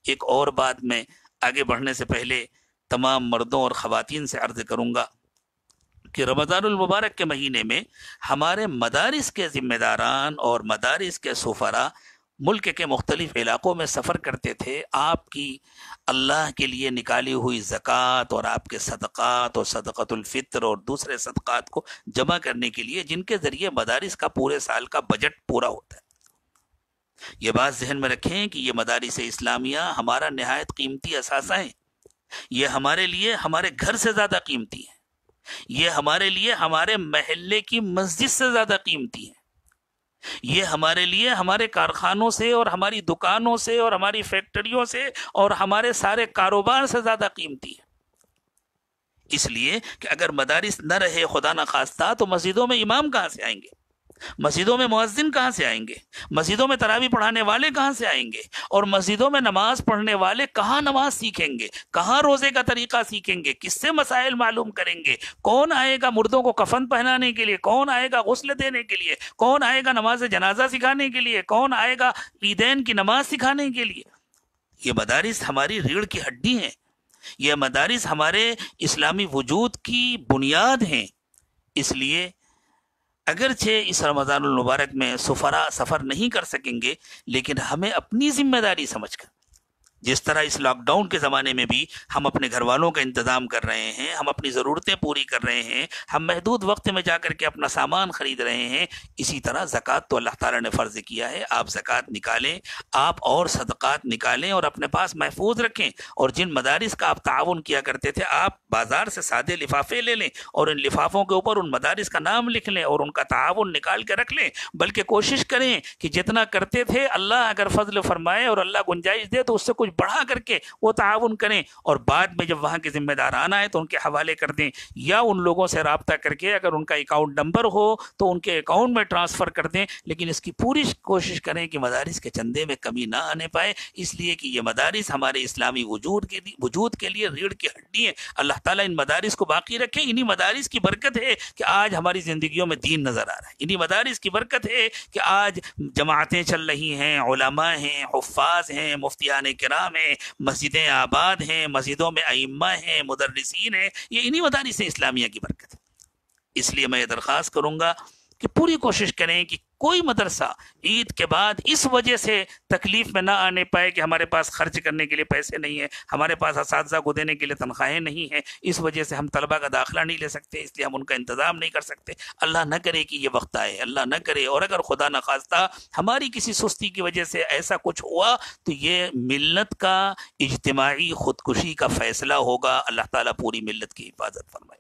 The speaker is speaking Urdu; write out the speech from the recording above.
ایک اور بات میں آگے بڑھنے سے پہلے تمام مردوں اور خواتین سے عرض کروں گا کہ رمضان المبارک کے مہینے میں ہمارے مدارس کے ذمہ داران اور مدارس کے سفراء ملک کے مختلف علاقوں میں سفر کرتے تھے، آپ کی اللہ کے لیے نکالی ہوئی زکوٰۃ اور آپ کے صدقات اور صدقۃ الفطر اور دوسرے صدقات کو جمع کرنے کے لیے، جن کے ذریعے مدارس کا پورے سال کا بجٹ پورا ہوتا ہے۔ یہ بات ذہن میں رکھیں کہ یہ مدارس اسلامیہ ہمارا نہایت قیمتی اثاثہ ہیں، یہ ہمارے لیے ہمارے گھر سے زیادہ قیمتی ہیں، یہ ہمارے لیے ہمارے محلے کی مسجد سے زیادہ قیمتی ہیں، یہ ہمارے لیے ہمارے کارخانوں سے اور ہماری دکانوں سے اور ہماری فیکٹریوں سے اور ہمارے سارے کاروبار سے زیادہ قیمتی ہے۔ اس لیے کہ اگر مدارس نہ رہے خدا نہ خواستہ تو مسجدوں میں امام کہاں سے آئیں گے، مسجدوں میں مؤذن کہاں سے آئیں گے، مسجدوں میں تراویح پڑھانے والے کہاں سے آئیں گے، اور مسجدوں میں نماز پڑھنے والے کہاں نماز سیکھیں گے، کہاں روزے کا طریقہ سیکھیں گے، کس سے مسائل معلوم کریں گے، کون آئے گا مردوں کو کفن پہنانے کے لیے، کون آئے گا غسل دینے کے لیے، کون آئے گا نماز جنازہ سکھانے کے لیے، کون آئے گا عیدین کی نماز سکھانے کے لیے۔ یہ مدارس ہماری ریڑھ کی ہڈی ہیں، یہ مدارس ہمارے اسلامی وجود کی بنیاد ہیں۔ اس لیے اگرچہ اس رمضان المبارک میں سفراء سفر نہیں کر سکیں گے، لیکن ہمیں اپنی ذمہ داری سمجھ کر، جس طرح اس لاک ڈاؤن کے زمانے میں بھی ہم اپنے گھر والوں کا انتظام کر رہے ہیں، ہم اپنی ضرورتیں پوری کر رہے ہیں، ہم محدود وقت میں جا کر کے اپنا سامان خرید رہے ہیں، اسی طرح زکوٰۃ تو اللہ تعالیٰ نے فرض کیا ہے، آپ زکوٰۃ نکالیں، آپ اور صدقات نکالیں اور اپنے پاس محفوظ رکھیں، اور جن مدارس کا آپ تعاون کیا کرتے تھے، آپ بازار سے سادے لفافے لے لیں اور ان لفافوں کے اوپر ان مدارس کا نام لکھ لیں اور ان کا تعاون نکال کے رکھ لیں، بلکہ کوشش کریں کہ جتنا کرتے تھے اللہ اگر فضل فرمائے اور اللہ گنجائش دے تو اس سے کچھ بڑھا کر کے وہ تعاون کریں، اور بعد میں جب وہاں کے ذمہ دار آنا ہے تو ان کے حوالے کر دیں، یا ان لوگوں سے رابطہ کر کے اگر ان کا اکاؤنٹ نمبر ہو تو ان کے اکاؤنٹ میں ٹرانسفر کر دیں، لیکن اس کی پوری کوشش کریں کہ مدارس کے چندے میں کمی نہ آنے پائے، اس لیے کہ یہ مدارس ہمارے اسلامی وجود کے لیے ریڑھ کی ہڈی ہے۔ اللہ تعالیٰ ان مدارس کو باقی رکھے، انہی مدارس کی برکت ہے کہ آج ہماری زندگیوں میں دین نظر آ رہا ہے، انہی مدارس کی برکت ہے کہ آج جماعتیں چل رہی ہیں، علماء ہیں، حفاظ ہیں، مفتیان کرام ہیں، مسجدیں آباد ہیں، مسجدوں میں ائمہ ہیں، مدرسین ہیں، یہ انہی مدارس اسلامیہ کی برکت ہے۔ اس لیے میں یہ درخواست کروں گا کہ پوری کوشش کریں کہ کوئی مدرسہ عید کے بعد اس وجہ سے تکلیف میں نہ آنے پائے کہ ہمارے پاس خرچ کرنے کے لیے پیسے نہیں ہیں، ہمارے پاس اساتذہ کو دینے کے لیے تنخواہیں نہیں ہیں، اس وجہ سے ہم طلبہ کا داخلہ نہیں لے سکتے، اس لیے ہم ان کا انتظام نہیں کر سکتے۔ اللہ نہ کرے کہ یہ وقت آئے، اللہ نہ کرے، اور اگر خدا نہ خواستہ ہماری کسی سستی کی وجہ سے ایسا کچھ ہوا تو یہ ملت کا اجتماعی خودکشی کا فیصلہ ہوگا۔ اللہ تعالیٰ پوری ملت کی حفاظت فرمائے۔